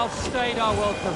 well-stayed our welcome.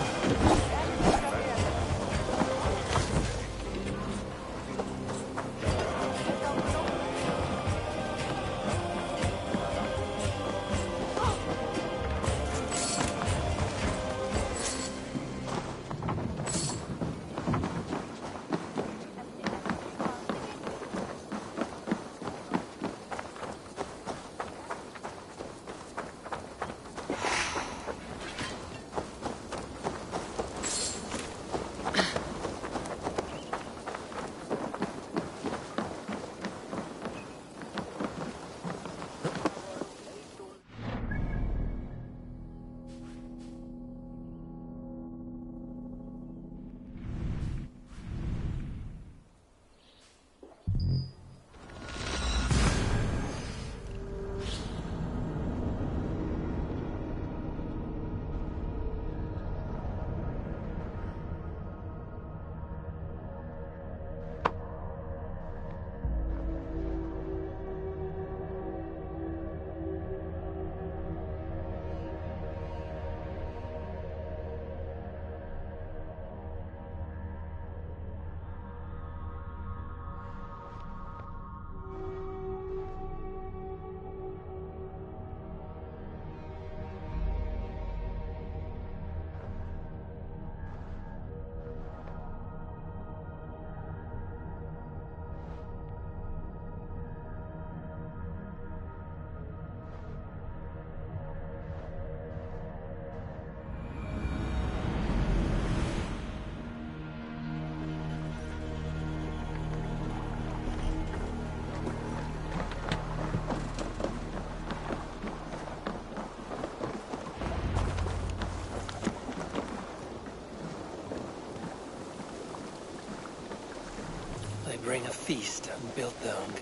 They bring a feast built their own.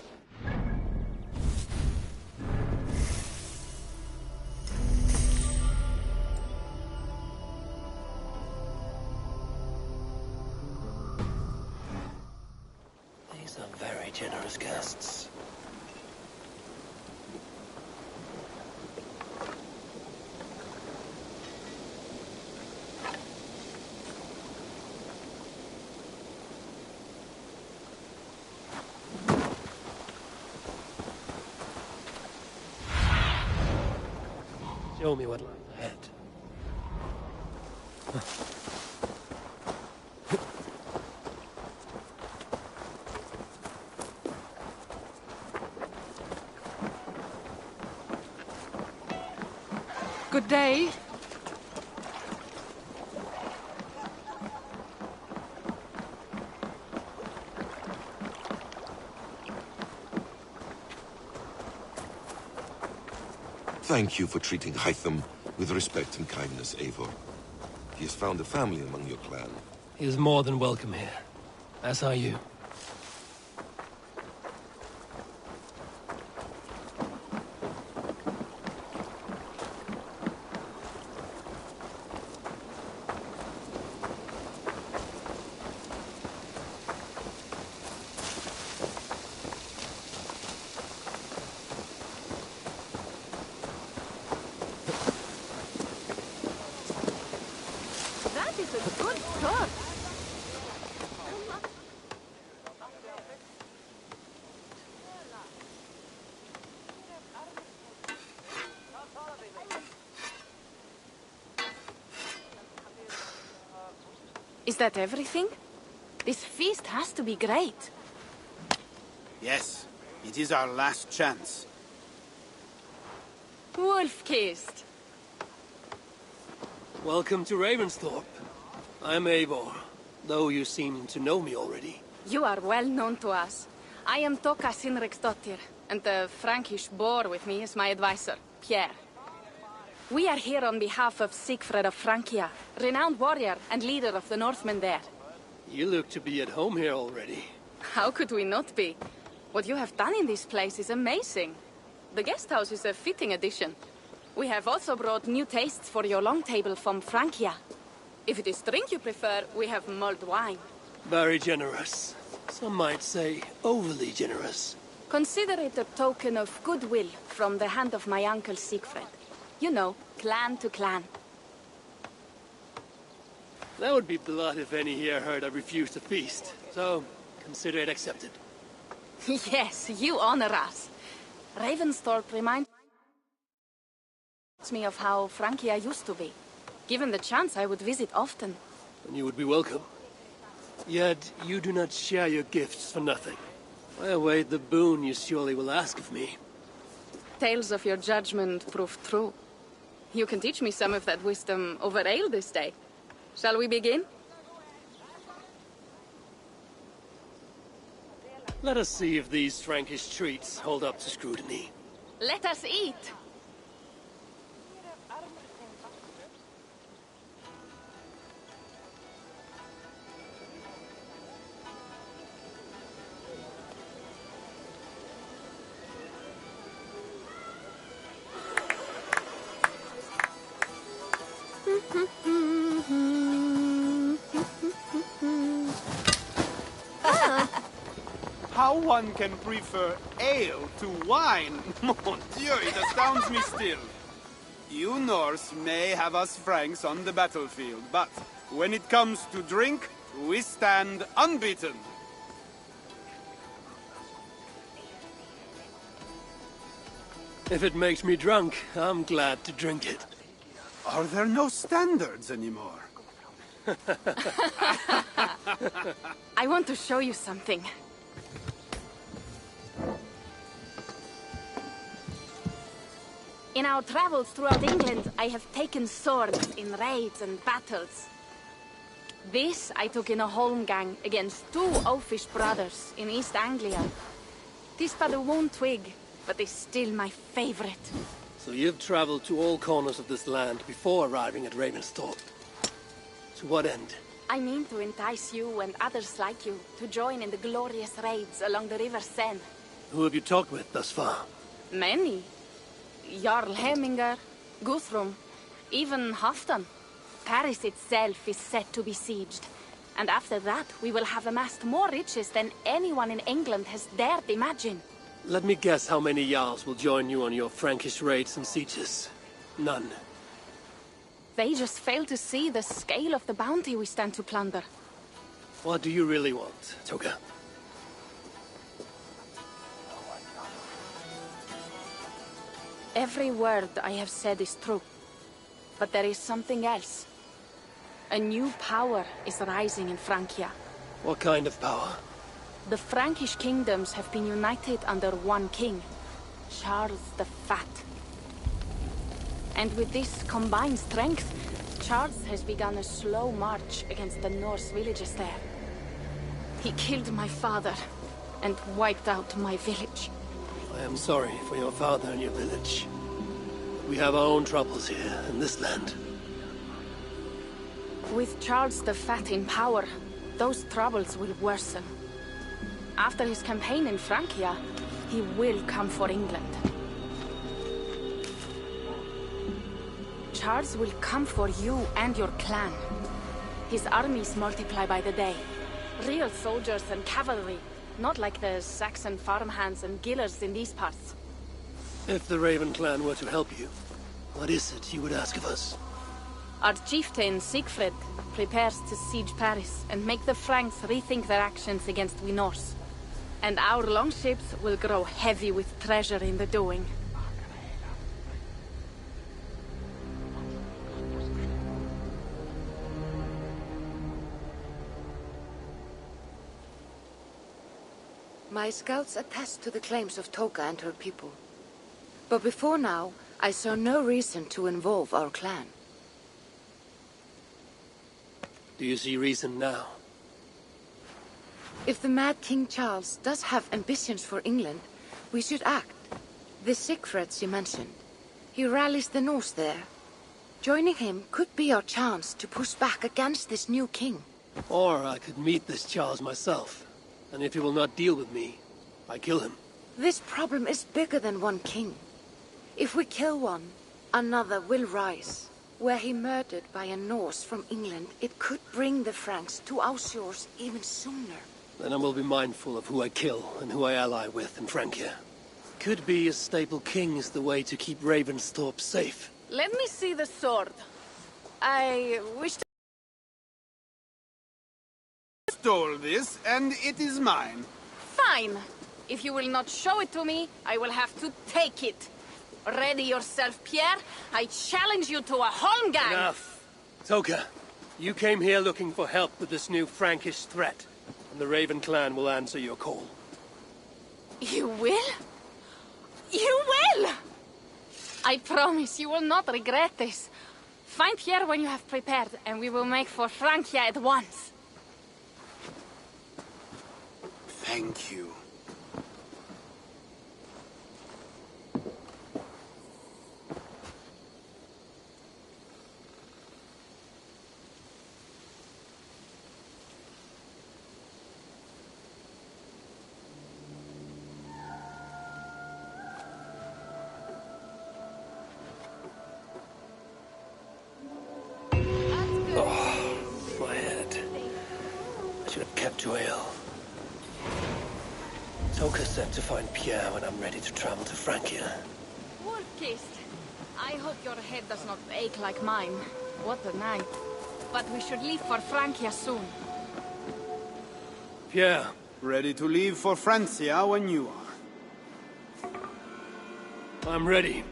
These are very generous guests. Show me what lies ahead. Good day. Thank you for treating Hytham with respect and kindness, Eivor. He has found a family among your clan. He is more than welcome here, as are you. That is a good start. Is that everything? This feast has to be great. Yes, it is our last chance. Wolf-kissed. Welcome to Ravensthorpe. I'm Eivor, though you seem to know me already. You are well known to us. I am Toka Sinriksdottir, and the Frankish boar with me is my advisor, Pierre. We are here on behalf of Sigfred of Francia, renowned warrior and leader of the Northmen there. You look to be at home here already. How could we not be? What you have done in this place is amazing. The guest house is a fitting addition. We have also brought new tastes for your long table from Francia. If it is drink you prefer, we have mulled wine. Very generous. Some might say overly generous. Consider it a token of goodwill from the hand of my uncle Siegfried. You know, clan to clan. That would be blood if any here heard I refused to feast. So, consider it accepted. Yes, you honor us. Ravensthorpe reminds me of how Francia used to be. Given the chance, I would visit often. And you would be welcome. Yet, you do not share your gifts for nothing. I await the boon you surely will ask of me. Tales of your judgment prove true. You can teach me some of that wisdom over ale this day. Shall we begin? Let us see if these Frankish treats hold up to scrutiny. Let us eat! How one can prefer ale to wine? Mon Dieu, it astounds me still. You Norse may have us Franks on the battlefield, but when it comes to drink, we stand unbeaten. If it makes me drunk, I'm glad to drink it. Are there no standards anymore? I want to show you something. In our travels throughout England, I have taken swords in raids and battles. This I took in a holmgang against 2 oafish brothers in East Anglia. 'Tis but a one twig, but is still my favorite. So you've traveled to all corners of this land before arriving at Ravensthorpe. To what end? I mean to entice you and others like you to join in the glorious raids along the River Seine. Who have you talked with thus far? Many. Jarl Heminger, Guthrum, even Halfdan. Paris itself is set to be besieged. And after that, we will have amassed more riches than anyone in England has dared imagine. Let me guess how many Jarls will join you on your Frankish raids and sieges. None. They just fail to see the scale of the bounty we stand to plunder. What do you really want, Toga? Every word I have said is true. But there is something else. A new power is rising in Francia. What kind of power? The Frankish kingdoms have been united under one king, Charles the Fat. And with this combined strength, Charles has begun a slow march against the Norse villages there. He killed my father and wiped out my village. I am sorry for your father and your village. We have our own troubles here in this land. With Charles the Fat in power, those troubles will worsen. After his campaign in Francia, he will come for England. Charles will come for you and your clan. His armies multiply by the day. Real soldiers and cavalry, not like the Saxon farmhands and gillers in these parts. If the Raven clan were to help you, what is it you would ask of us? Our chieftain, Siegfried, prepares to siege Paris and make the Franks rethink their actions against we Norse. And our longships will grow heavy with treasure in the doing. My scouts attest to the claims of Toka and her people. But before now, I saw no reason to involve our clan. Do you see reason now? If the mad King Charles does have ambitions for England, we should act. The Siegfried you mentioned, he rallies the Norse there. Joining him could be our chance to push back against this new king. Or I could meet this Charles myself. And if he will not deal with me, I kill him. This problem is bigger than one king. If we kill one, another will rise. Were he murdered by a Norse from England, it could bring the Franks to our shores even sooner. Then I will be mindful of who I kill and who I ally with in Francia. Could be a stable king is the way to keep Ravensthorpe safe. Let me see the sword. I wish to stole this, and it is mine. Fine. If you will not show it to me, I will have to take it. Ready yourself, Pierre. I challenge you to a holmgang. Enough. Toka, you came here looking for help with this new Frankish threat, and the Raven clan will answer your call. You will? You will! I promise you will not regret this. Find Pierre when you have prepared, and we will make for Francia at once. Thank you. My head. I should have kept to ale. Toka said to find Pierre when I'm ready to travel to Francia. Wolf-kissed. I hope your head does not ache like mine. What a night. But we should leave for Francia soon. Pierre. Ready to leave for Francia when you are. I'm ready.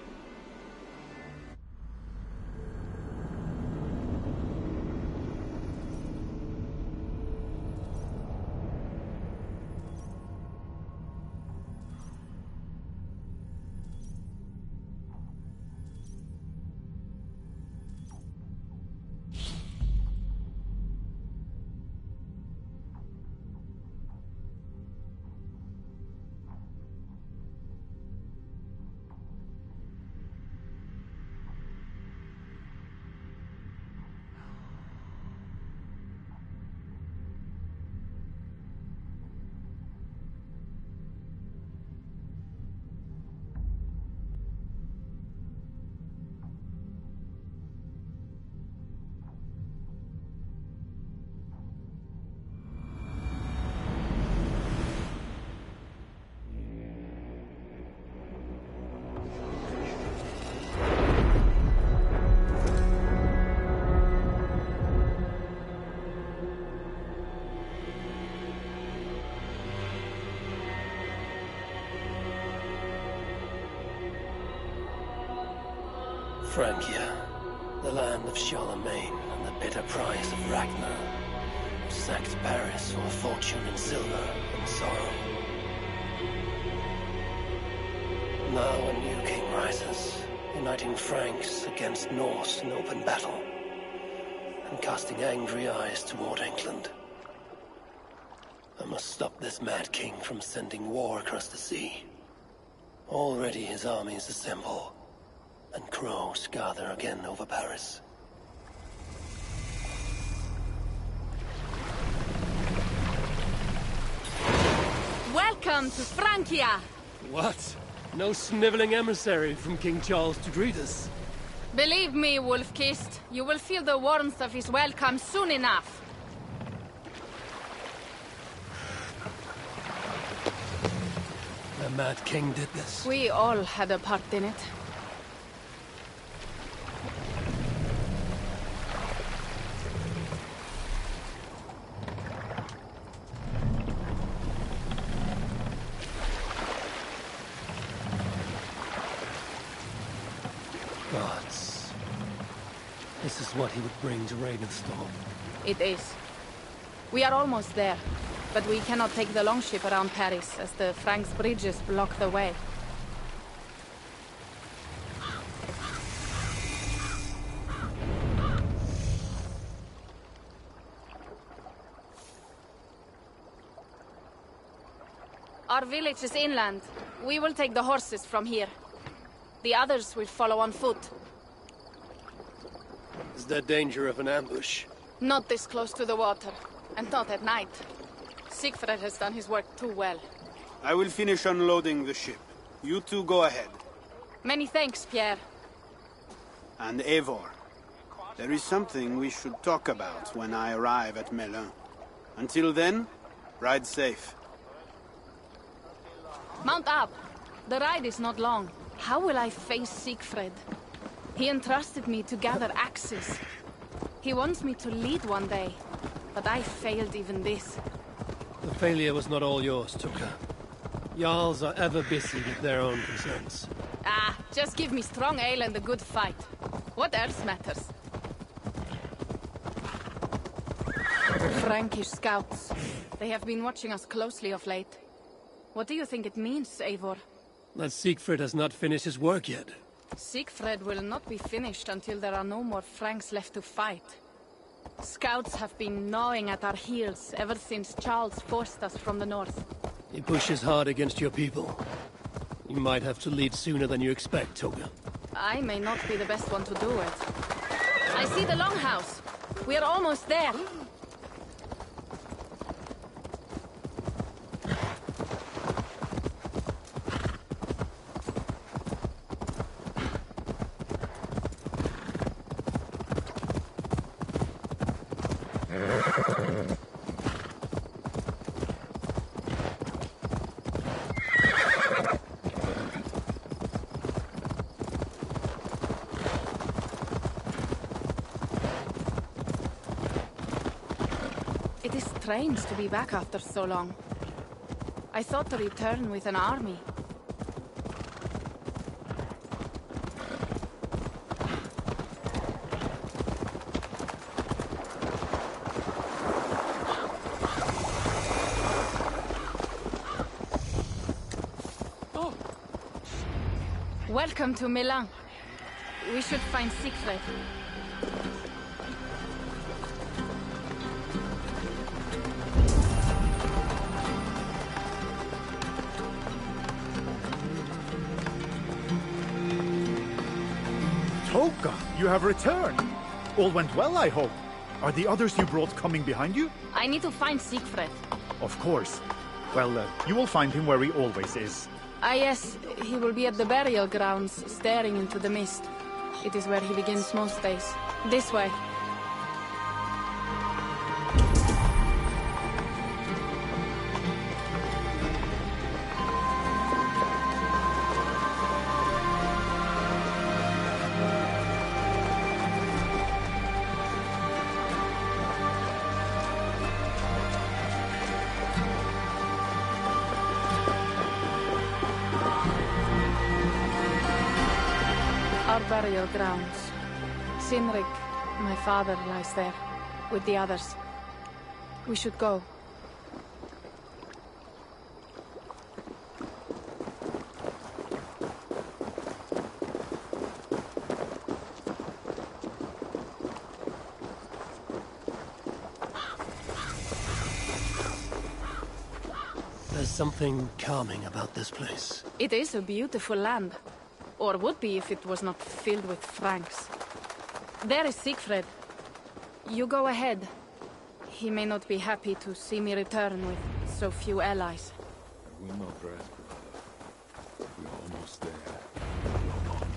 Francia, the land of Charlemagne and the bitter price of Ragnar, sacked Paris for a fortune in silver and sorrow. Now a new king rises, uniting Franks against Norse in open battle, and casting angry eyes toward England. I must stop this mad king from sending war across the sea. Already his armies assemble, and crows gather again over Paris. Welcome to Francia! What? No sniveling emissary from King Charles to greet us? Believe me, Wolf-kissed, you will feel the warmth of his welcome soon enough. The mad king did this. We all had a part in it. Gods. This is what he would bring to Ravenstorm. It is. We are almost there, but we cannot take the longship around Paris as the Franks' bridges block the way. Our village is inland. We will take the horses from here. The others will follow on foot. Is there danger of an ambush? Not this close to the water, and not at night. Siegfried has done his work too well. I will finish unloading the ship. You two go ahead. Many thanks, Pierre. And Eivor, there is something we should talk about when I arrive at Melun. Until then, ride safe. Mount up. The ride is not long. How will I face Siegfried? He entrusted me to gather axes. He wants me to lead one day. but I failed even this. The failure was not all yours, Tuka. Jarls are ever busy with their own concerns. Ah, just give me strong ale and a good fight. What else matters? Frankish scouts. They have been watching us closely of late. What do you think it means, Eivor? That Siegfried has not finished his work yet. Siegfried will not be finished until there are no more Franks left to fight. Scouts have been gnawing at our heels ever since Charles forced us from the north. He pushes hard against your people. You might have to lead sooner than you expect, Toga. I may not be the best one to do it. I see the longhouse. We are almost there. It is strange to be back after so long. I thought to return with an army. Welcome to Milan. We should find Siegfried. Toka, you have returned. All went well, I hope. Are the others you brought coming behind you? I need to find Siegfried. Of course. Well, you will find him where he always is. Ah yes, he will be at the burial grounds, staring into the mist. It is where he begins most days. This way. Our burial grounds. Sinrig, my father, lies there, with the others. We should go. There's something calming about this place. It is a beautiful land. Or would be if it was not filled with Franks. There is Siegfried. You go ahead. He may not be happy to see me return with so few allies. I will not rest, brother. We are almost there. Go on.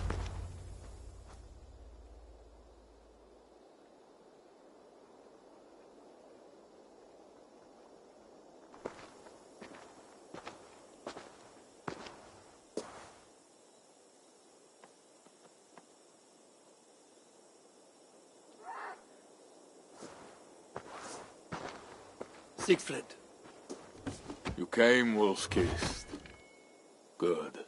Siegfried. You came wolf-kissed. Good.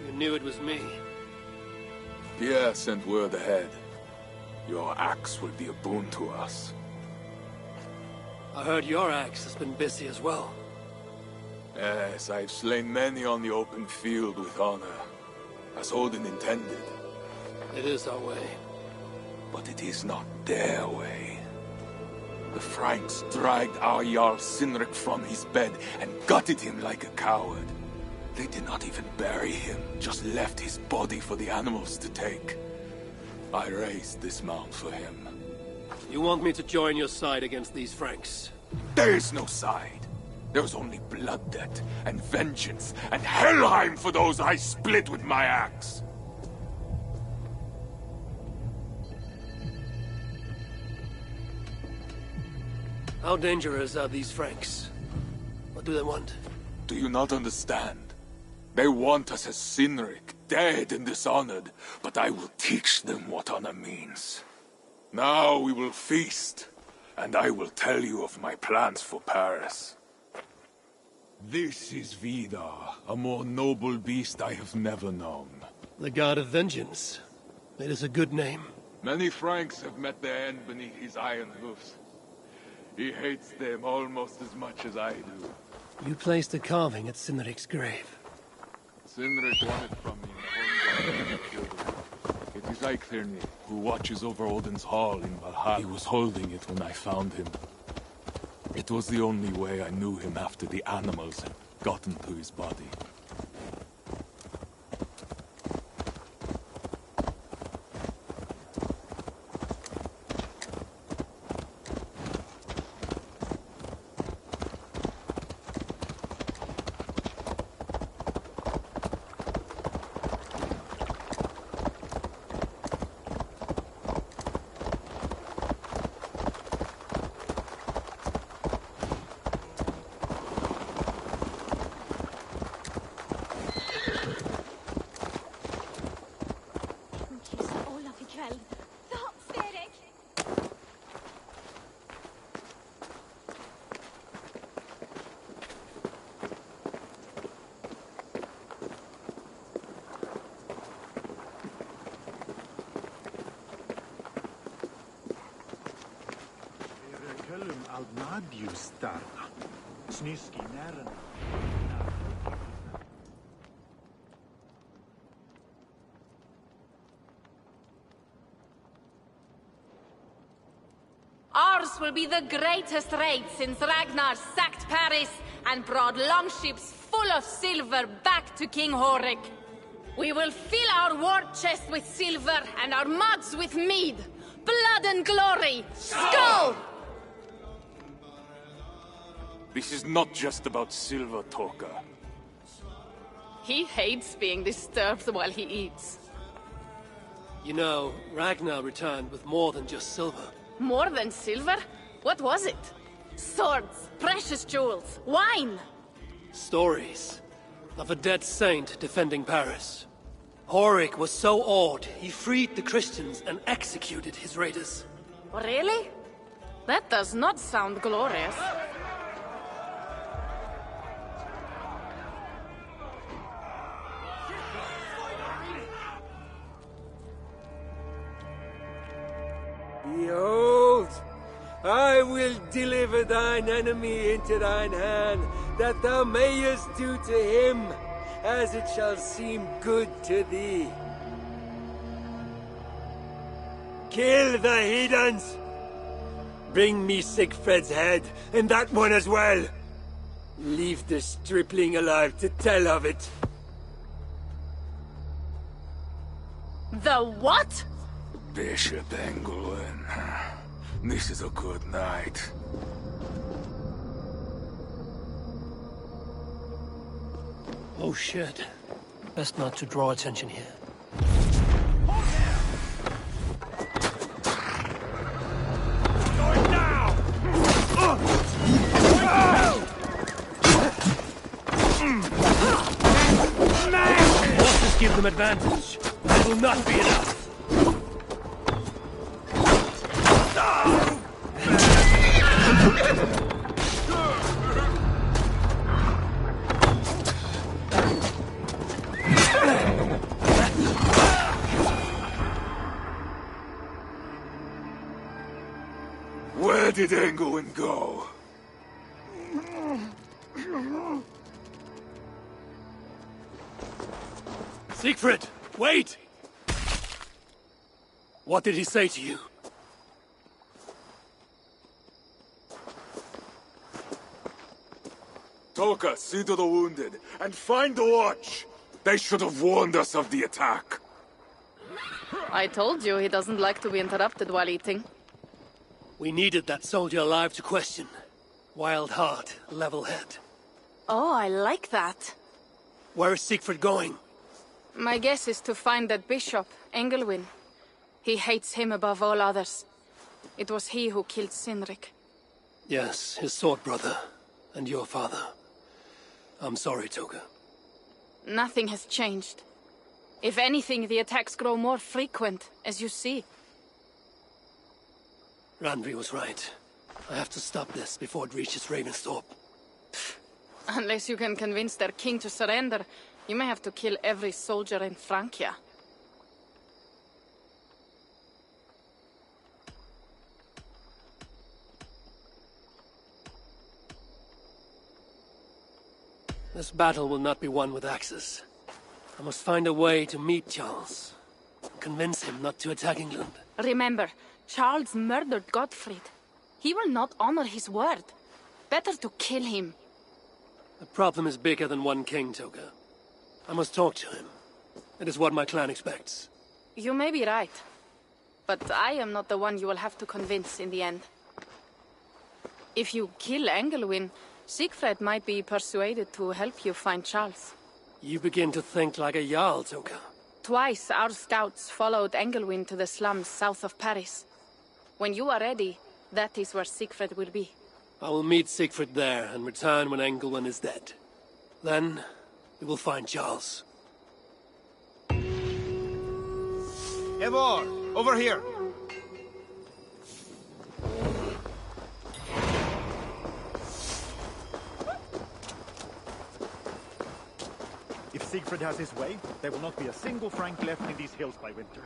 You knew it was me. Pierre sent word ahead. Your axe will be a boon to us. I heard your axe has been busy as well. Yes, I've slain many on the open field with honor, as Odin intended. It is our way. But it is not their way. The Franks dragged our Jarl Sinrik from his bed and gutted him like a coward. They did not even bury him, just left his body for the animals to take. I raised this mound for him. You want me to join your side against these Franks? There is no side. There is only blood debt, and vengeance, and Helheim for those I split with my axe. How dangerous are these Franks? What do they want? Do you not understand? They want us as Cynric, dead and dishonored, but I will teach them what honor means. Now we will feast, and I will tell you of my plans for Paris. This is Vidar, a more noble beast I have never known. The God of Vengeance. It is a good name. Many Franks have met their end beneath his iron hoofs. He hates them almost as much as I do. You placed a carving at Cynric's grave. Cynric won it from me in the killed him. It is Eichthirni, who watches over Odin's hall in Valhalla. He was holding it when I found him. It was the only way I knew him after the animals had gotten to his body. Ours will be the greatest raid since Ragnar sacked Paris and brought longships full of silver back to King Horik. We will fill our war chest with silver and our mugs with mead. Blood and glory! Skull! This is not just about silver, Torka. He hates being disturbed while he eats. You know, Ragnar returned with more than just silver. More than silver? What was it? Swords, precious jewels, wine! Stories of a dead saint defending Paris. Horik was so awed, he freed the Christians and executed his raiders. Really? That does not sound glorious. Behold, I will deliver thine enemy into thine hand, that thou mayest do to him as it shall seem good to thee. Kill the heathens! Bring me Sigfred's head, and that one as well! Leave the stripling alive to tell of it. The what? Bishop Engelwin. This is a good night. Oh shit. Best not to draw attention here. Horses give them advantage. That will not be enough. Where did Engelwin go? Siegfried, wait! What did he say to you? Toka, see to the wounded, and find the watch! They should have warned us of the attack. I told you he doesn't like to be interrupted while eating. We needed that soldier alive to question. Wild heart, level head. Oh, I like that. Where is Siegfried going? My guess is to find that bishop, Engelwin. He hates him above all others. It was he who killed Cynric. Yes, his sword brother. And your father. I'm sorry, Toga. Nothing has changed. If anything, the attacks grow more frequent, as you see. Randvi was right. I have to stop this before it reaches Ravensthorpe. Unless you can convince their king to surrender, you may have to kill every soldier in Francia. This battle will not be won with axes. I must find a way to meet Charles. Convince him not to attack England. Remember, Charles murdered Godfrey. He will not honor his word. Better to kill him. The problem is bigger than one king, Toga. I must talk to him. It is what my clan expects. You may be right. But I am not the one you will have to convince in the end. If you kill Engelwin, Siegfried might be persuaded to help you find Charles. You begin to think like a Jarl, Toga. Twice our scouts followed Engelwin to the slums south of Paris. When you are ready, that is where Siegfried will be. I will meet Siegfried there and return when Engelwin is dead. Then, we will find Charles. Eivor, over here! If Siegfried has his way, there will not be a single Frank left in these hills by winter.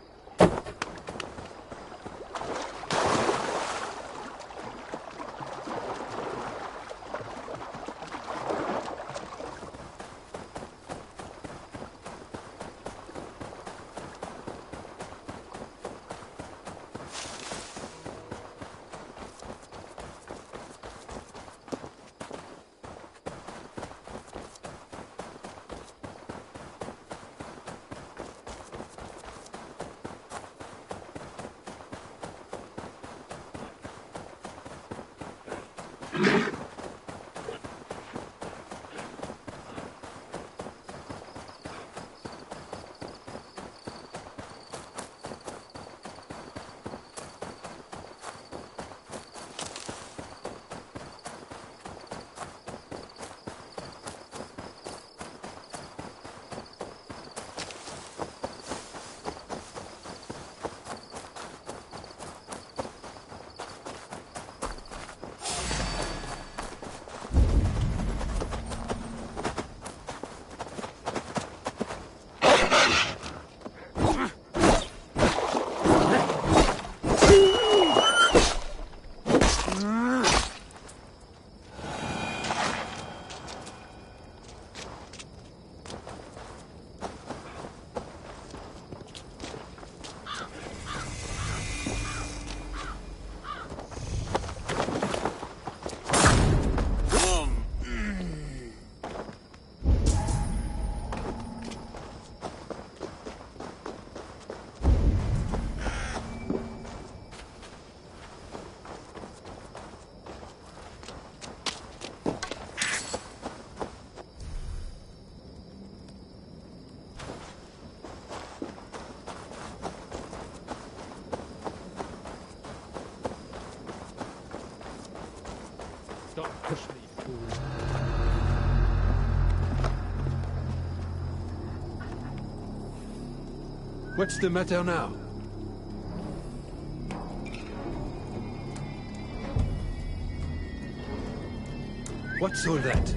Don't push me, fool. What's the matter now? What's all that?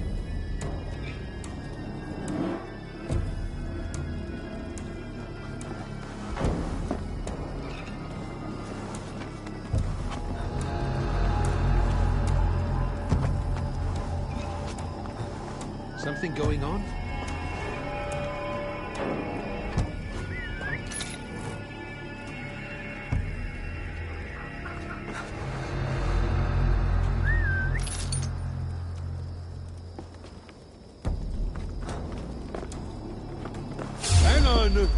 Something going on? Hang on!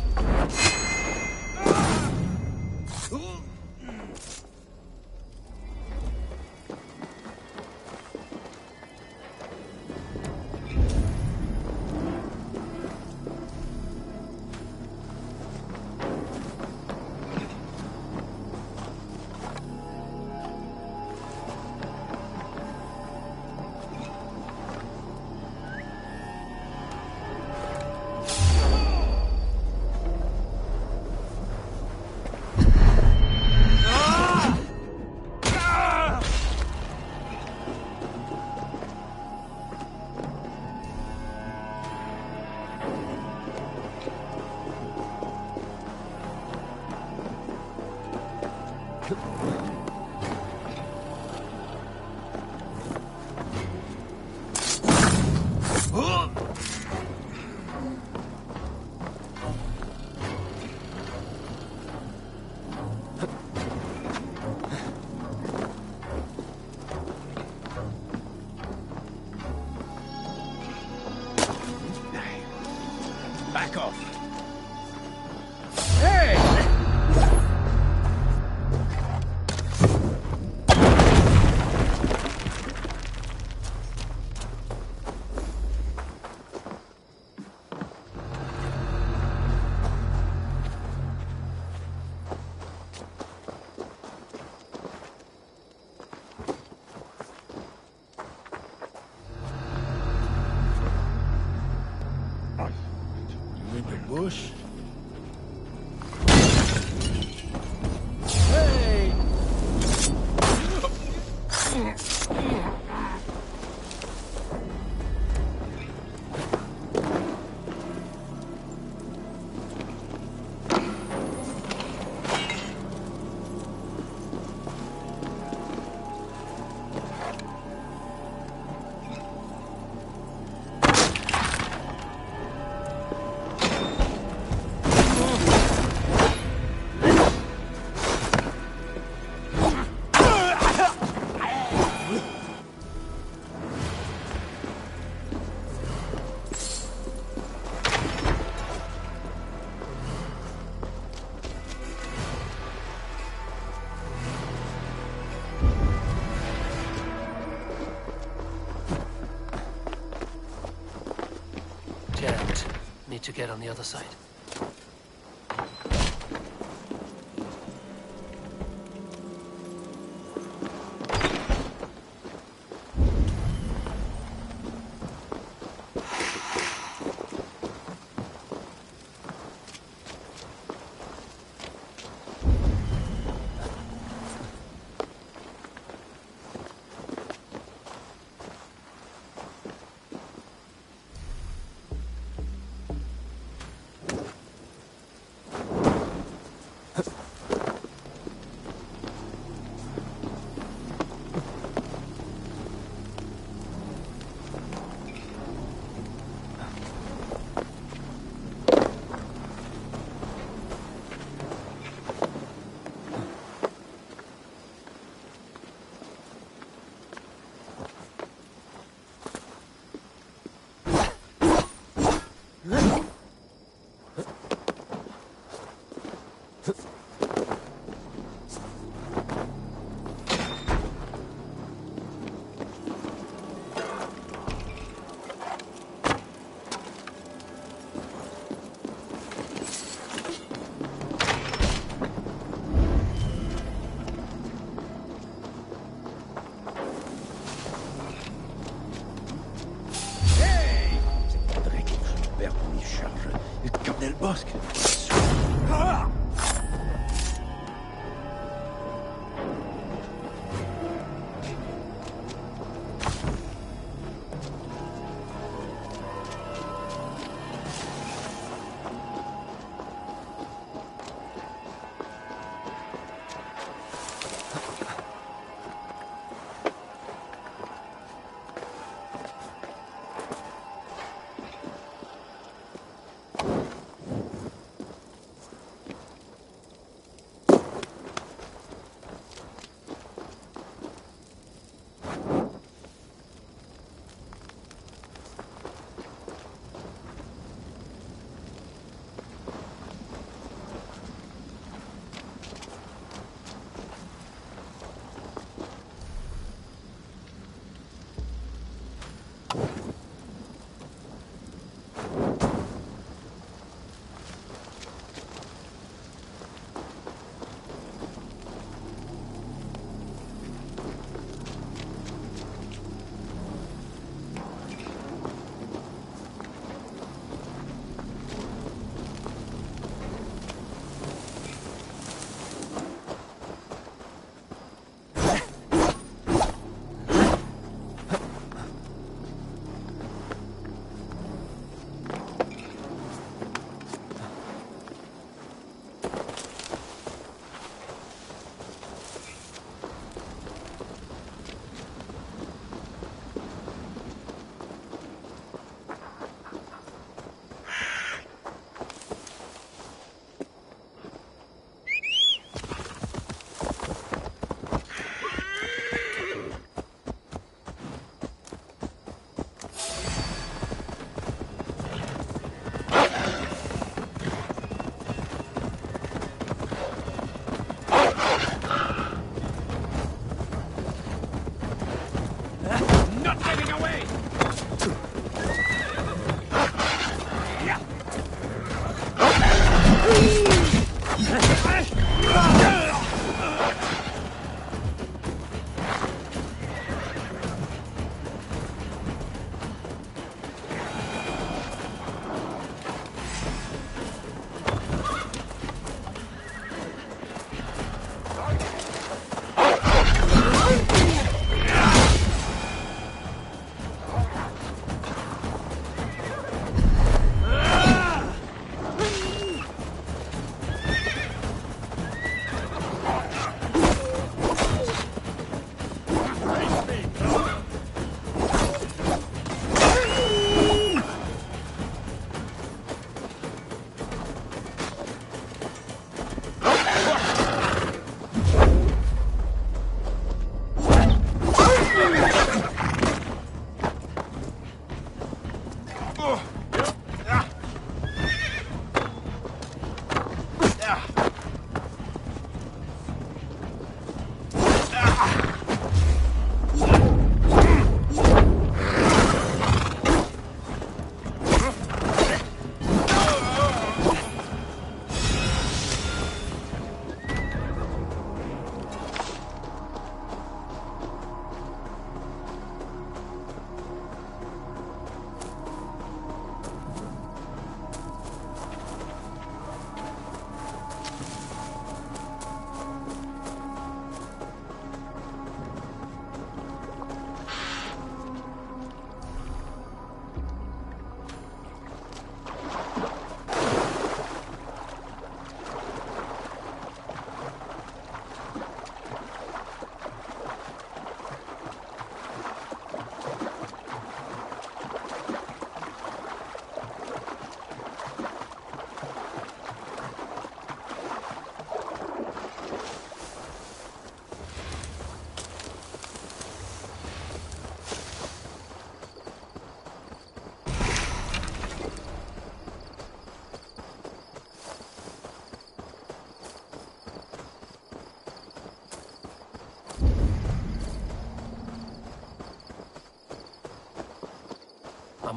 bush. Hey! Jammed. Need to get on the other side. Del bosque.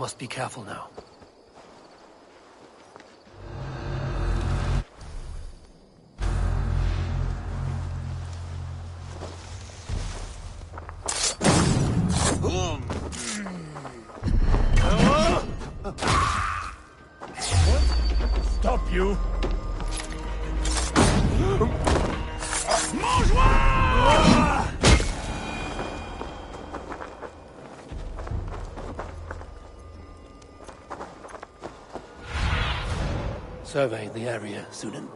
must be careful now. Stop you! Survey the area, Sunan.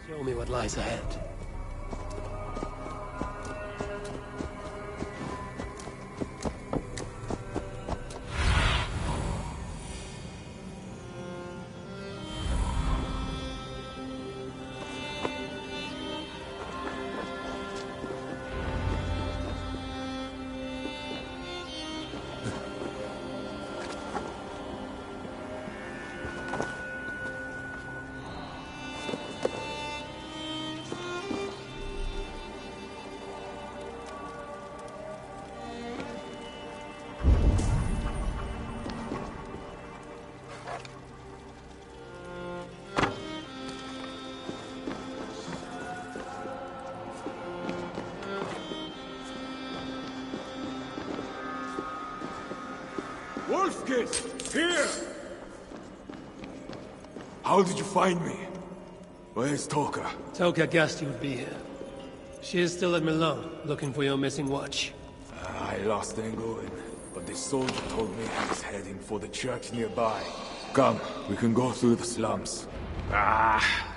Show me what lies ahead. Wolfkiss! Here! How did you find me? Where's Toka? Toka guessed you would be here. She is still at Milan, looking for your missing watch. I lost Englewood, but the soldier told me he was heading for the church nearby. Come, we can go through the slums.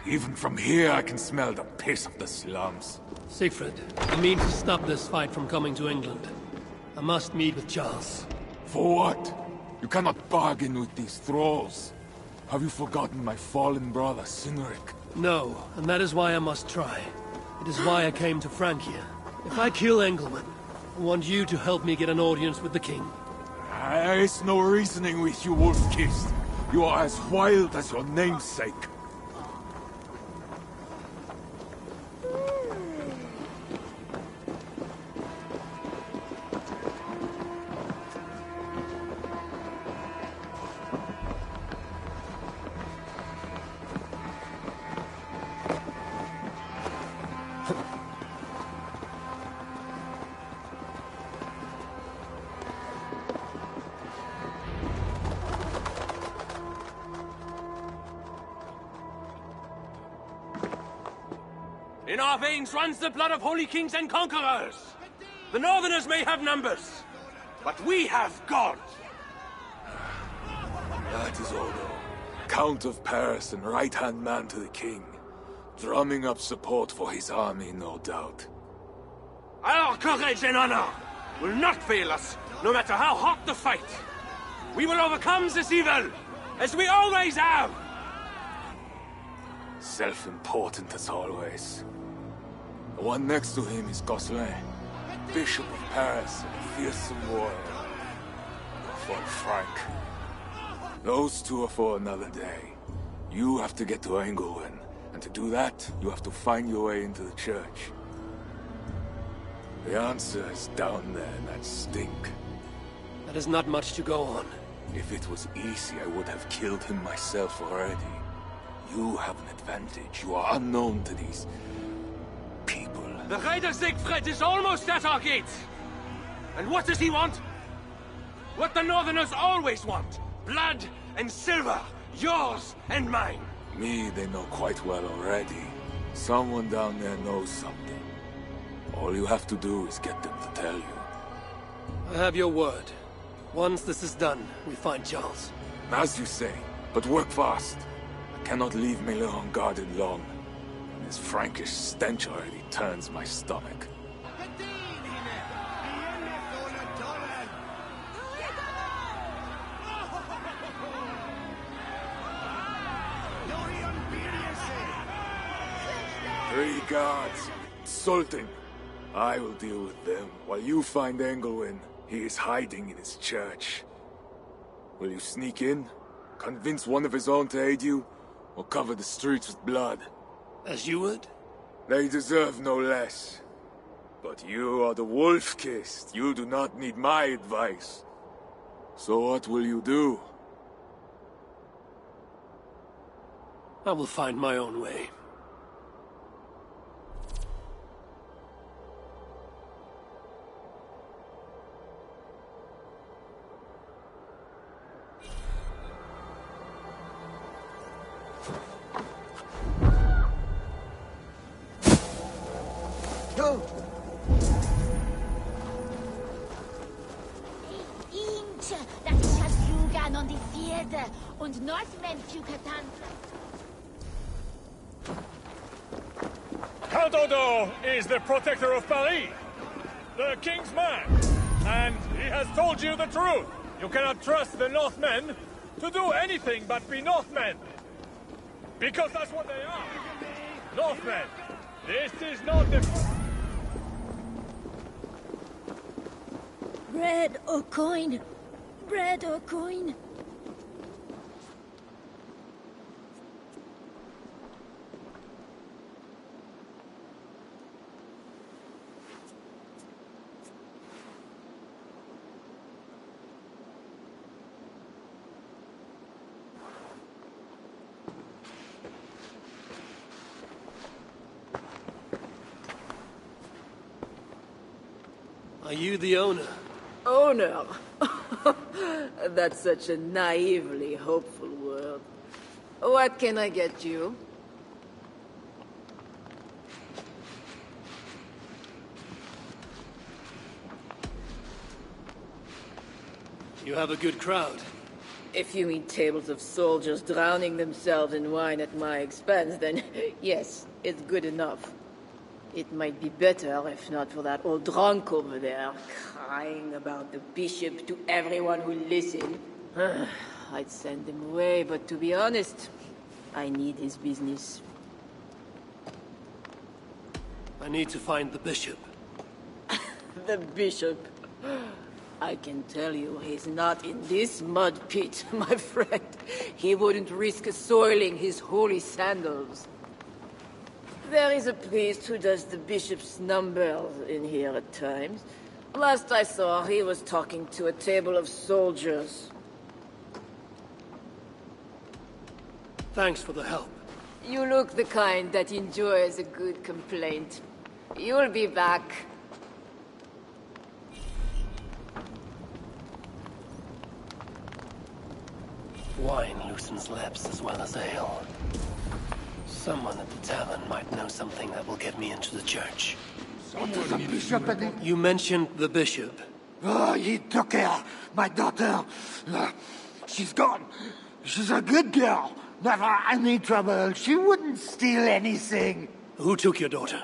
Even from here I can smell the piss of the slums. Siegfried, I mean to stop this fight from coming to England. I must meet with Charles. For what? You cannot bargain with these thralls. Have you forgotten my fallen brother, Cynric? No, and that is why I must try. It is why I came to Francia. If I kill Engelman, I want you to help me get an audience with the king. There is no reasoning with you, Wolf-Kissed. You are as wild as your namesake. In our veins runs the blood of holy kings and conquerors. The Northerners may have numbers, but we have God. That is Odo, Count of Paris and right-hand man to the king. Drumming up support for his army, no doubt. Our courage and honor will not fail us, no matter how hot the fight. We will overcome this evil, as we always have. Self-important as always. The one next to him is Gosselin, Bishop of Paris and a fearsome warrior. For Frank. Those two are for another day. You have to get to Engelwin, and to do that, you have to find your way into the church. The answer is down there in that stink. That is not much to go on. If it was easy, I would have killed him myself already. You have an advantage. You are unknown to these people. The Raider Siegfried is almost at our gates. And what does he want? What the Northerners always want. Blood and silver. Yours and mine. Me, they know quite well already. Someone down there knows something. All you have to do is get them to tell you. I have your word. Once this is done, we find Charles. As you say, but work fast. I cannot leave Milan unguarded long. And this Frankish stench already turns my stomach. Three guards. Sultan. I will deal with them, while you find Engelwin. He is hiding in his church. Will you sneak in? Convince one of his own to aid you? Or cover the streets with blood? As you would? They deserve no less. But you are the Wolf-Kissed. You do not need my advice. So what will you do? I will find my own way. Und Northmen Yucatan. Count Odo is the protector of Paris, the king's man, and he has told you the truth. You cannot trust the Northmen to do anything but be Northmen. Because that's what they are. Northmen. This is not the... Bread or coin. Bread or coin. Are you the owner? Owner? That's such a naively hopeful world. What can I get you? You have a good crowd. If you mean tables of soldiers drowning themselves in wine at my expense, then yes, it's good enough. It might be better if not for that old drunk over there, crying about the bishop to everyone who listened. I'd send him away, but to be honest, I need his business. I need to find the bishop. The bishop? I can tell you he's not in this mud pit, my friend. He wouldn't risk soiling his holy sandals. There is a priest who does the bishop's numbers in here at times. Last I saw, he was talking to a table of soldiers. Thanks for the help. You look the kind that enjoys a good complaint. You'll be back. Wine loosens lips as well as ale. Someone at the tavern might know something that will get me into the church. You mentioned the bishop. Oh, he took her, my daughter. She's gone. She's a good girl. Never any trouble. She wouldn't steal anything. Who took your daughter?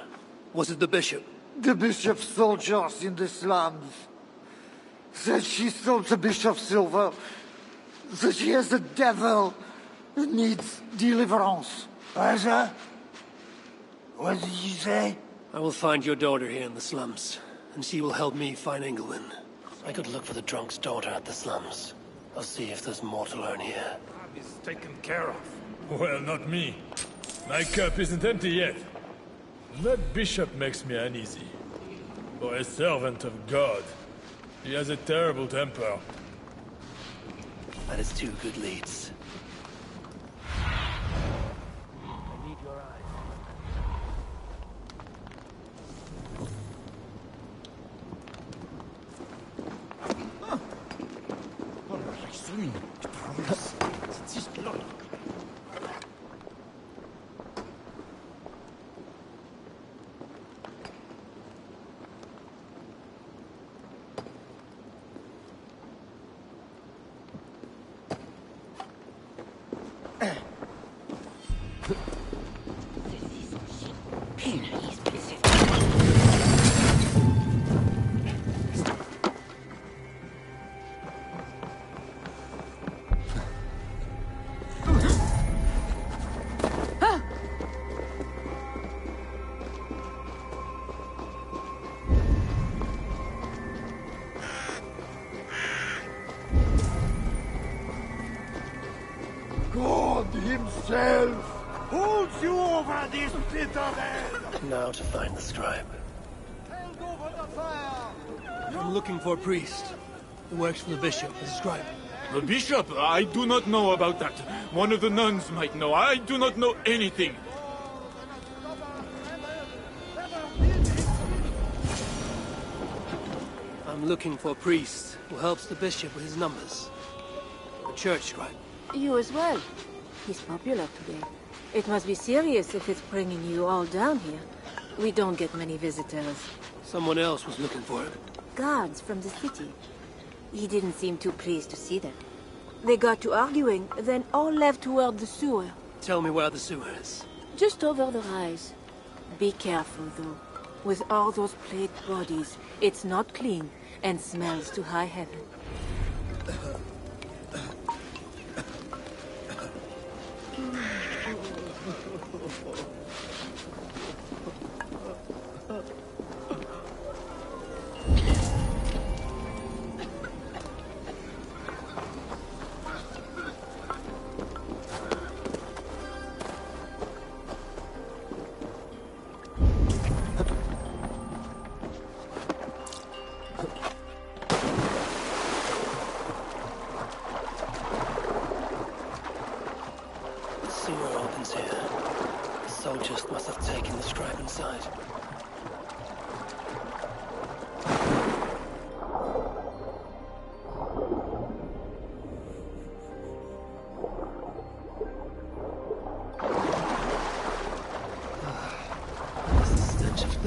Was it the bishop? The bishop's soldiers in the slums. Says she stole the bishop's silver. Says she has the devil who needs deliverance. What did you say? I will find your daughter here in the slums, and she will help me find Engelwin. I could look for the drunk's daughter at the slums. I'll see if there's more to learn here. He's taken care of. Well, not me. My cup isn't empty yet. That bishop makes me uneasy. For a servant of God, he has a terrible temper. That is two good leads. I need your eyes. God himself holds you over this pit of hell. Now to find the scribe. I'm looking for a priest who works for the bishop as a scribe. The bishop? I do not know about that. One of the nuns might know. I do not know anything. I'm looking for a priest who helps the bishop with his numbers. A church scribe. You as well. He's popular today. It must be serious if it's bringing you all down here. We don't get many visitors. Someone else was looking for him. Guards from the city. He didn't seem too pleased to see them. They got to arguing, then all left toward the sewer. Tell me where the sewer is. Just over the rise. Be careful, though. With all those plagued bodies, it's not clean and smells to high heaven. Sewer opens here. The soldiers must have taken the scribe inside.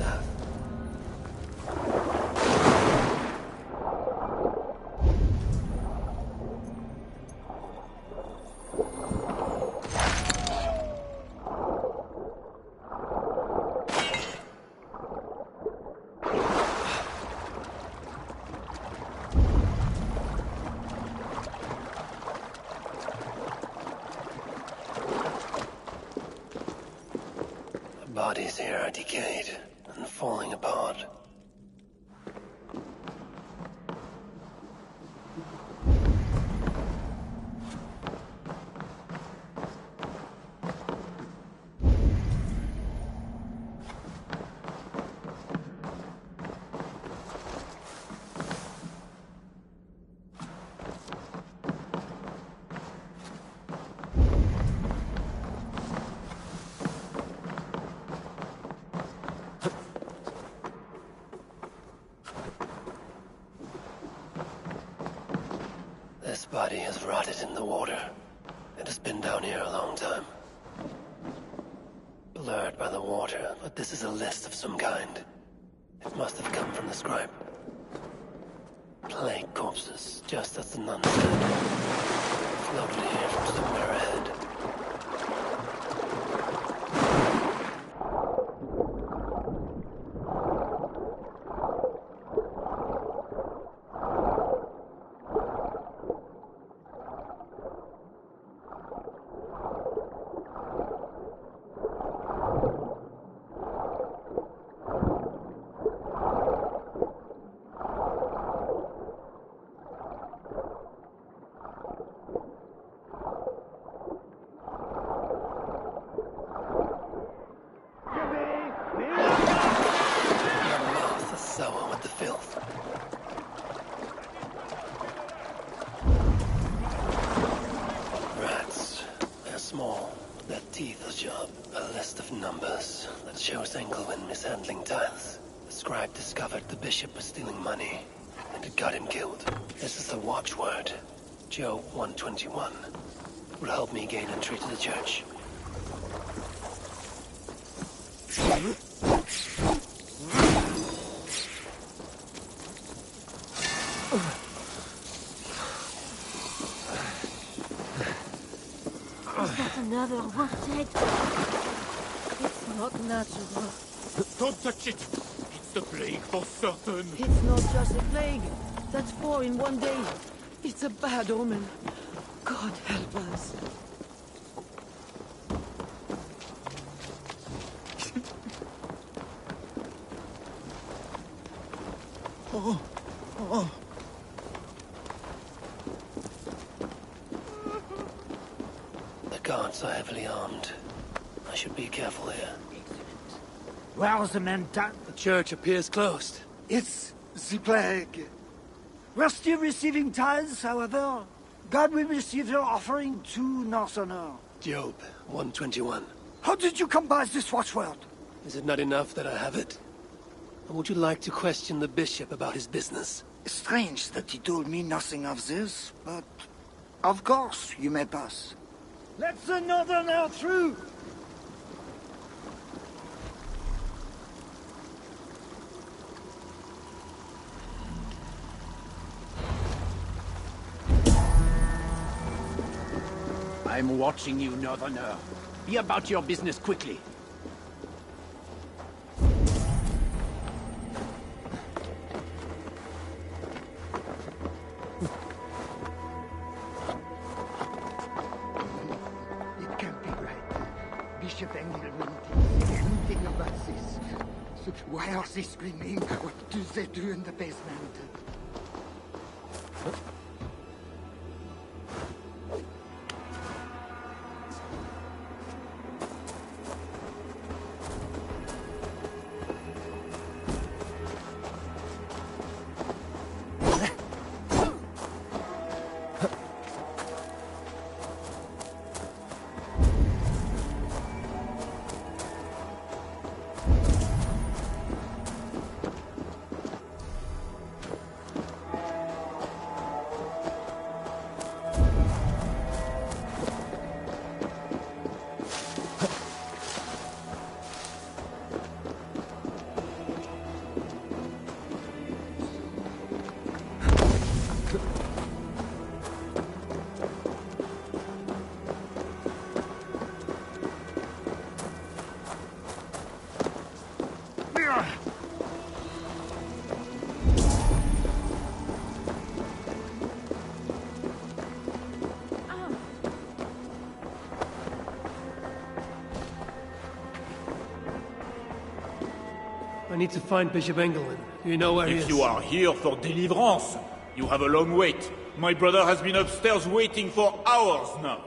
death. Bodies here are decayed and falling apart. This body has rotted in the water. It has been down here a long time. Blurred by the water, but this is a list of some kind. It must have come from the scribe. Plague corpses, just as the nun said. Floated here from somewhere ahead. Sour with the filth. Rats. They're small, but their teeth are sharp. A list of numbers that shows Engelwin mishandling tiles. The scribe discovered the bishop was stealing money, and it got him killed. This is a watchword. Joe 121. It will help me gain entry to the church. Another dead. It's not natural. Don't touch it! It's the plague for certain! It's not just a plague. That's 4 in one day. It's a bad omen. God help us. Oh. The guards are heavily armed. I should be careful here. Where's the men done? The church appears closed. It's the plague. We're still receiving tithes, however. God will receive your offering to Northerner. Job 121. How did you come by this watchword? Is it not enough that I have it? Or would you like to question the bishop about his business? Strange that he told me nothing of this, but of course you may pass. Let the Northerner through! I'm watching you, Northerner. Be about your business quickly. It can't be right. Bishop Engelman didn't say anything about this. So why are they screaming? What do they do in the basement? I need to find Bishop Engelman. Do you know where he is? If you are here for deliverance, you have a long wait. My brother has been upstairs waiting for hours now.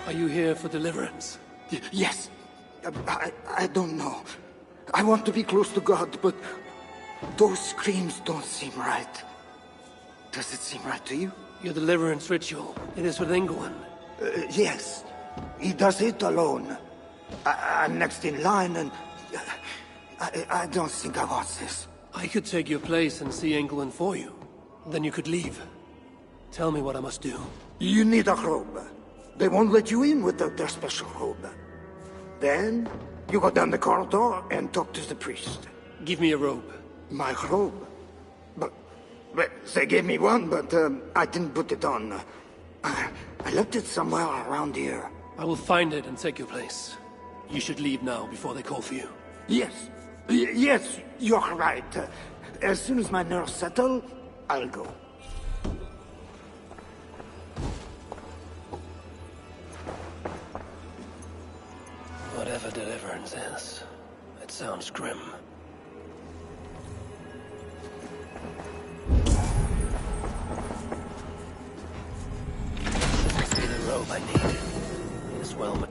Are you here for deliverance? Yes. I don't know. I want to be close to God, but those screams don't seem right. Does it seem right to you? Your deliverance ritual. It is with England. Yes. He does it alone. I'm next in line, and I don't think I want this. I could take your place and see England for you. Then you could leave. Tell me what I must do. You need a robe. They won't let you in without their special robe. Then, you go down the corridor and talk to the priest. Give me a robe. My robe? But they gave me one, but I didn't put it on. I left it somewhere around here. I will find it and take your place. You should leave now before they call for you. Yes. Yes, you're right. As soon as my nerves settle, I'll go. Whatever deliverance is, it sounds grim. This must be the robe I need. As well.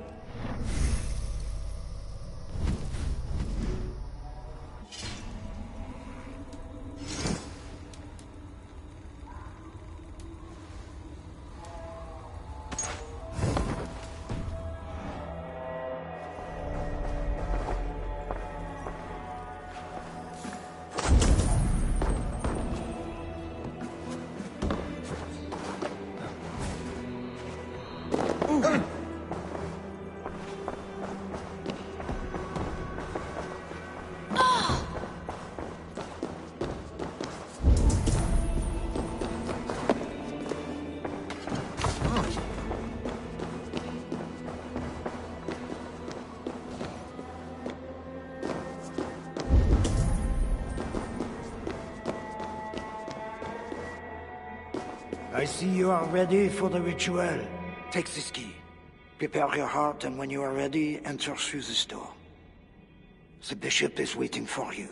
I see you are ready for the ritual. Take this key. Prepare your heart, and when you are ready, enter through this door. The bishop is waiting for you.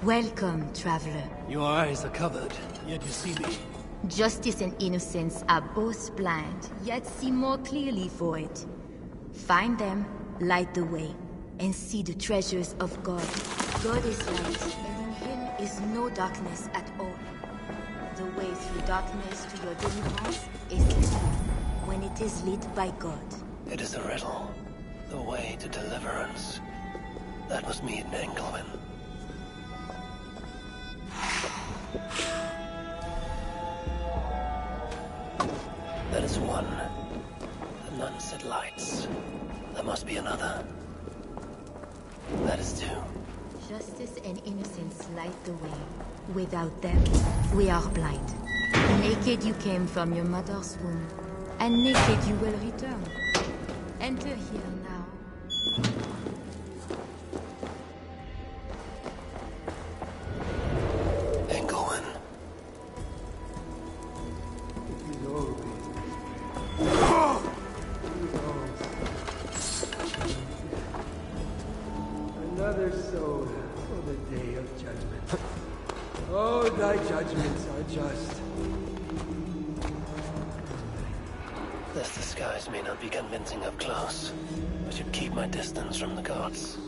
Welcome, traveler. Your eyes are covered, yet you see me. Justice and innocence are both blind, yet see more clearly for it. Find them, light the way, and see the treasures of God. God is light, and in him is no darkness at all. The way through darkness to your deliverance is lit when it is lit by God. It is a riddle. The way to deliverance. That was me in Engelman. That is one. The nun said lights. There must be another. That is two. Justice and innocence light the way. Without them, we are blind. Naked you came from your mother's womb, and naked you will return. Enter here now. Engelman. Another soul for the day of judgment. Oh, thy judgments are just. This disguise may not be convincing up close. I should keep my distance from the gods.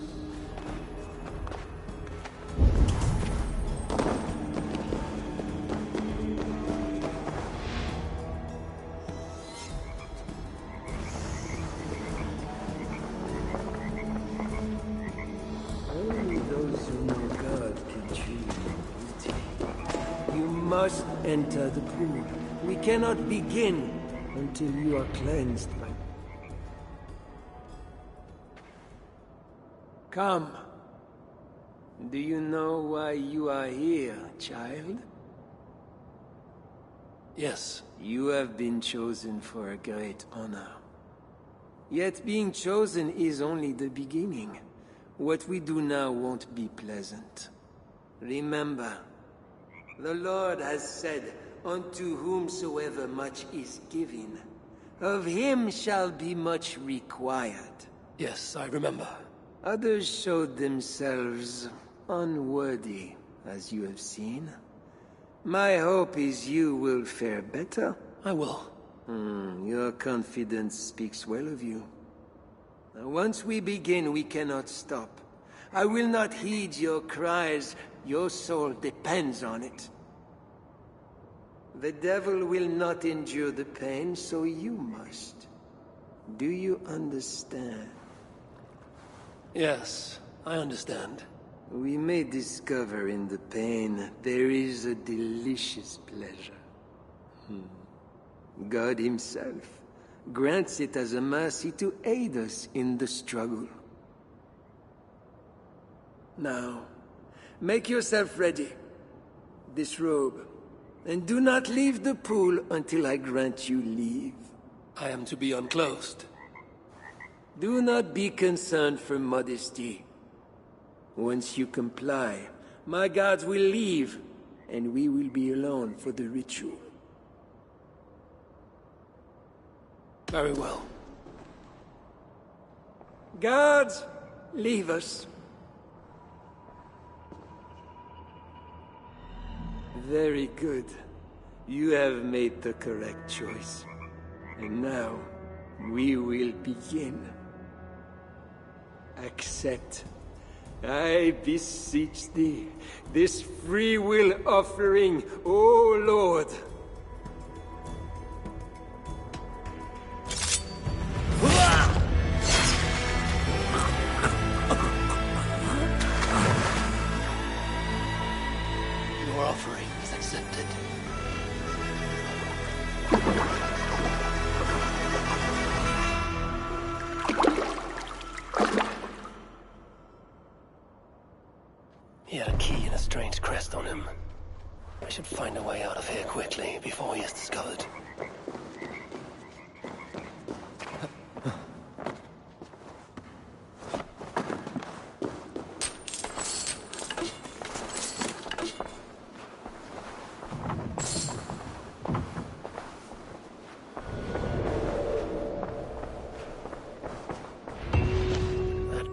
must enter the pool. We cannot begin until you are cleansed by... Come. Do you know why you are here, child? Yes. You have been chosen for a great honor. Yet being chosen is only the beginning. What we do now won't be pleasant. Remember, the Lord has said, unto whomsoever much is given, of him shall be much required. Yes, I remember. Others showed themselves unworthy, as you have seen. My hope is you will fare better. I will. Your confidence speaks well of you. Now, once we begin, we cannot stop. I will not heed your cries. Your soul depends on it. The devil will not endure the pain, so you must. Do you understand? Yes, I understand. We may discover in the pain there is a delicious pleasure. God himself grants it as a mercy to aid us in the struggle. Now, make yourself ready. Disrobe, and do not leave the pool until I grant you leave. I am to be unclothed. Do not be concerned for modesty. Once you comply, my guards will leave, and we will be alone for the ritual. Very well. Guards, leave us. Very good. You have made the correct choice. And now, we will begin. Accept, I beseech thee, this free will offering, O Lord. Your offering is accepted. He had a key and a strange crest on him. I should find a way out of here quickly before he is discovered.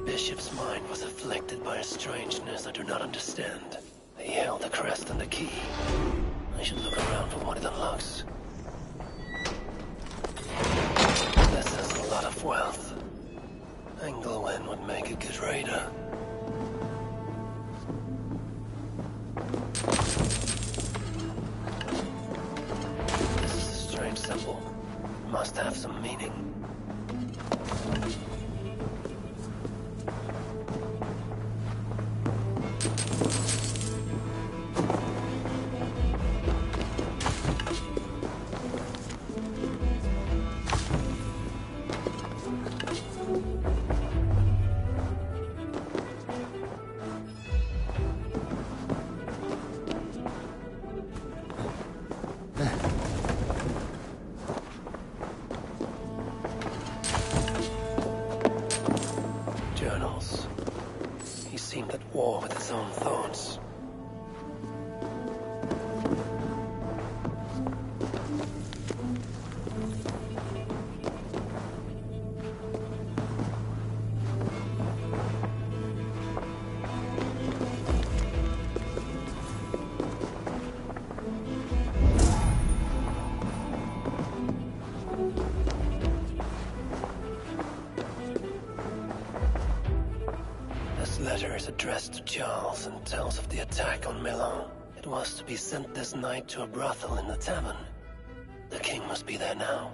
Bishop's mind was afflicted by a strangeness I do not understand. He held the crest and the key. I should look around for what it unlocks. This has a lot of wealth. Englewen would make a good raider. This is a strange symbol. It must have some meaning. Journals. He seemed at war with his own thoughts. This letter is addressed to Charles and tells of the attack on Milan. It was to be sent this night to a brothel in the tavern. The king must be there now.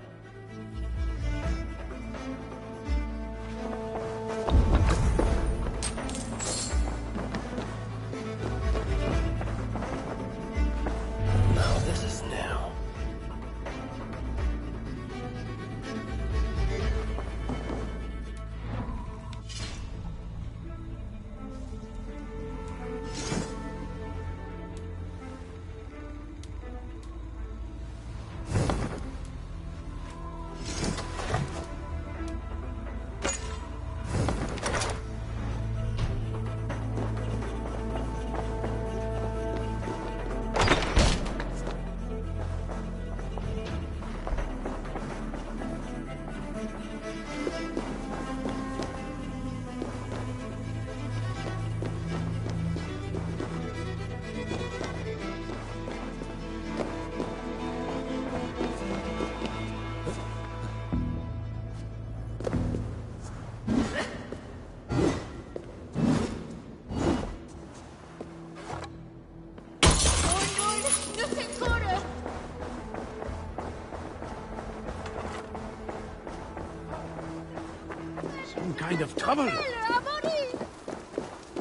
some kind of trouble.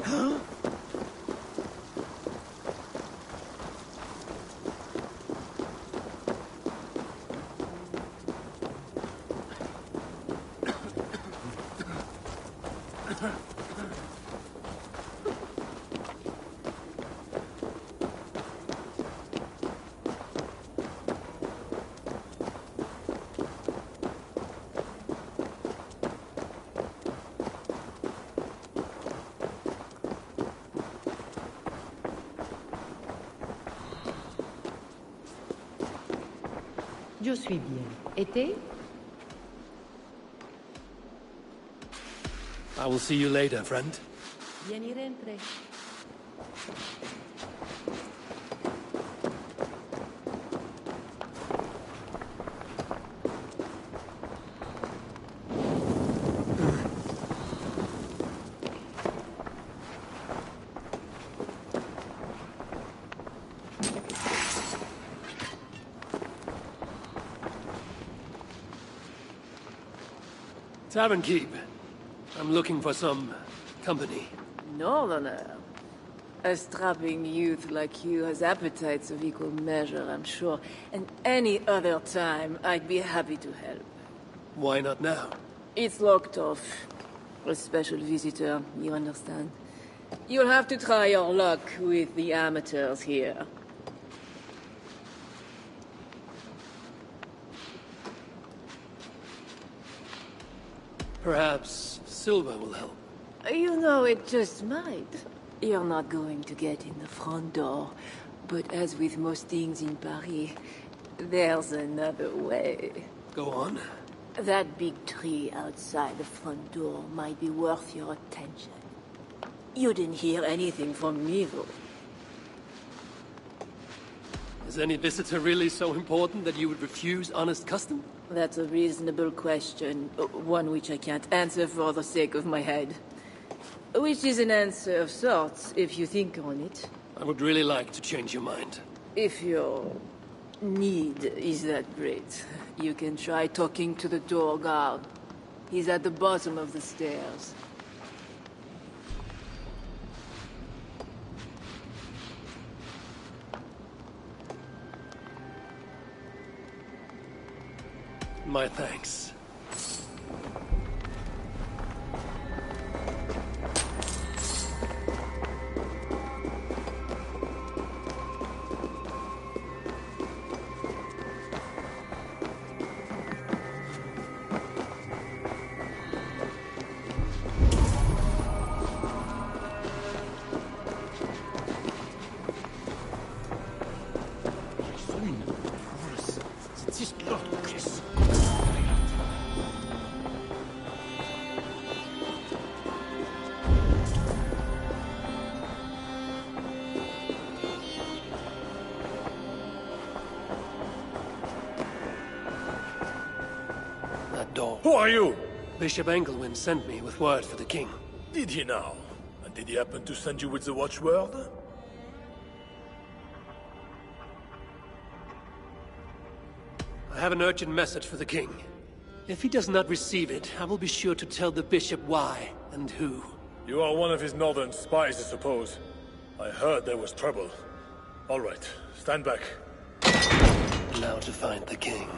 Huh? Je suis bien. Été? I will see you later, friend. Bien y rentre. Tavern keep. I'm looking for some company. Northerner. A strapping youth like you has appetites of equal measure, I'm sure. And any other time, I'd be happy to help. Why not now? It's locked off. A special visitor, you understand. You'll have to try your luck with the amateurs here. Perhaps silver will help. You know, it just might. You're not going to get in the front door. But as with most things in Paris, there's another way. Go on. That big tree outside the front door might be worth your attention. You didn't hear anything from me, though. Is any visitor really so important that you would refuse honest custom? That's a reasonable question, one which I can't answer for the sake of my head. Which is an answer of sorts, if you think on it. I would really like to change your mind. If your need is that great, you can try talking to the door guard. He's at the bottom of the stairs. My thanks. Who are you? Bishop Engelwin sent me with word for the king. Did he now? And did he happen to send you with the watchword? I have an urgent message for the king. If he does not receive it, I will be sure to tell the bishop why and who. You are one of his northern spies, I suppose. I heard there was trouble. All right, stand back. Now to find the king.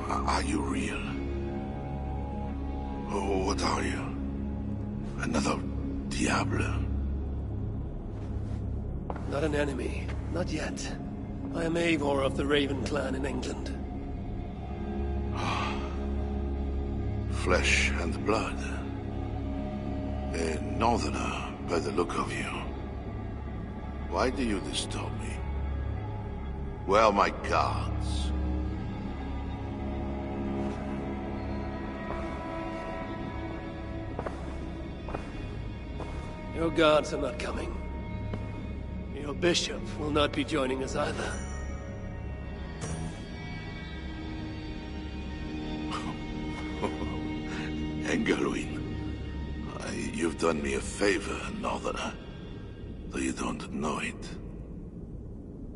Are you real? Oh, what are you? Another Diable? Not an enemy. Not yet. I am Eivor of the Raven clan in England. Flesh and blood. A northerner, by the look of you. Why do you disturb me? Where are my guards? Your guards are not coming. Your bishop will not be joining us either. Engelwin, you've done me a favor, Northerner. Though you don't know it.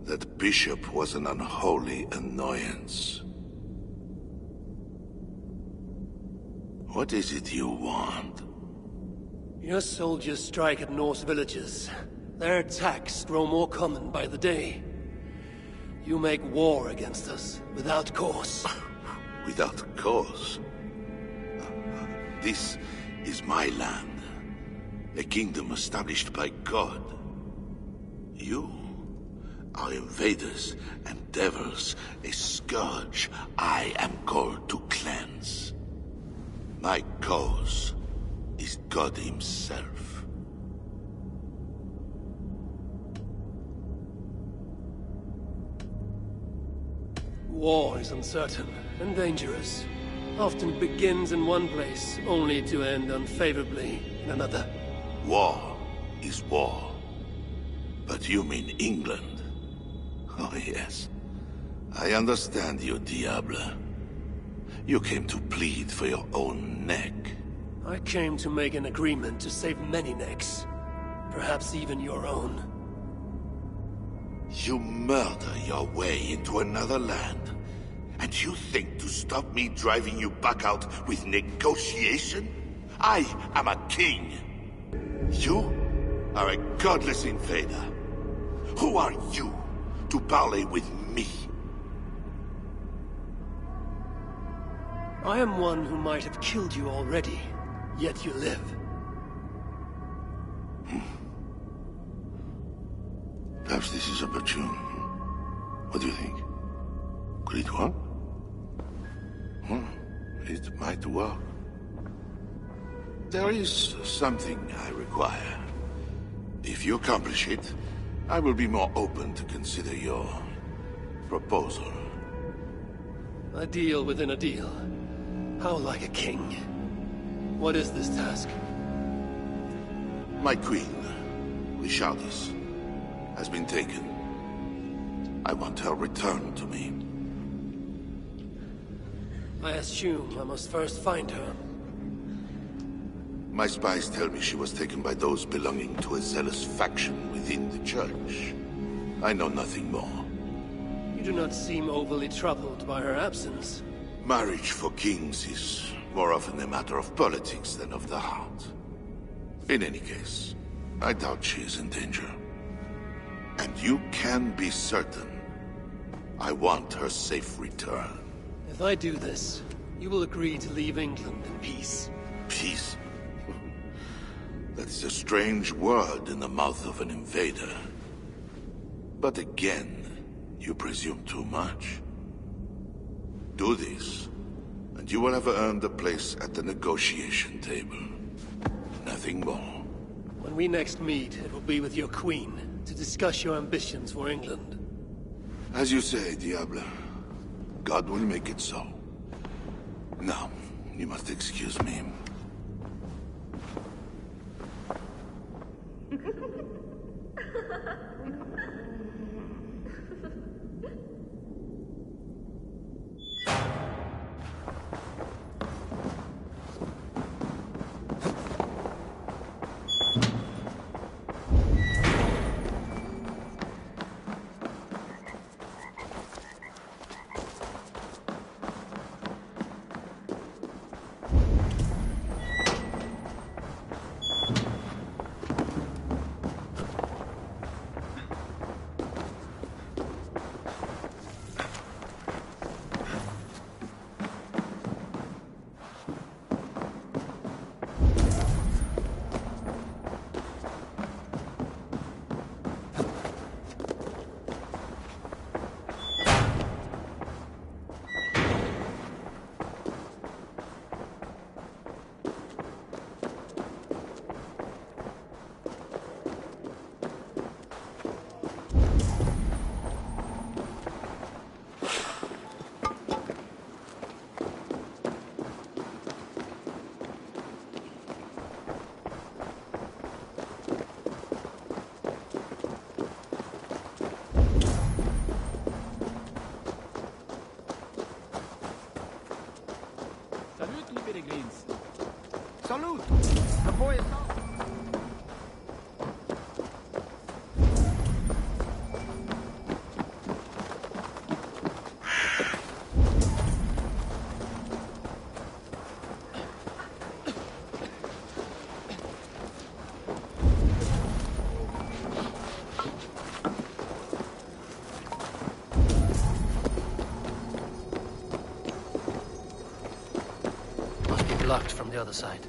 That bishop was an unholy annoyance. What is it you want? Your soldiers strike at Norse villages. Their attacks grow more common by the day. You make war against us, without cause. Without cause? This is my land. A kingdom established by God. You are invaders and devils, a scourge I am called to cleanse. My cause is God himself. War is uncertain and dangerous. Often begins in one place, only to end unfavorably in another. War is war. But you mean England? Oh yes. I understand you, Diable. You came to plead for your own neck. I came to make an agreement to save many necks. Perhaps even your own. You murder your way into another land. And you think to stop me driving you back out with negotiation? I am a king. You are a godless invader. Who are you to parley with me? I am one who might have killed you already, yet you live. Perhaps this is opportune. What do you think? Could it work? It might work. There is something I require. If you accomplish it, I will be more open to consider your proposal. A deal within a deal. How like a king. What is this task? My queen, Richardis, has been taken. I want her returned to me. I assume I must first find her. My spies tell me she was taken by those belonging to a zealous faction within the church. I know nothing more. You do not seem overly troubled by her absence. Marriage for kings is more often a matter of politics than of the heart. In any case, I doubt she is in danger. And you can be certain I want her safe return. If I do this, you will agree to leave England in peace. Peace? That is a strange word in the mouth of an invader. But again, you presume too much. Do this, and you will have earned a place at the negotiation table. Nothing more. When we next meet, it will be with your queen, to discuss your ambitions for England. As you say, Diable. God will make it so. Now, you must excuse me. Salut, les peregrines. Salute! The boy is out. Must be blocked from the other side.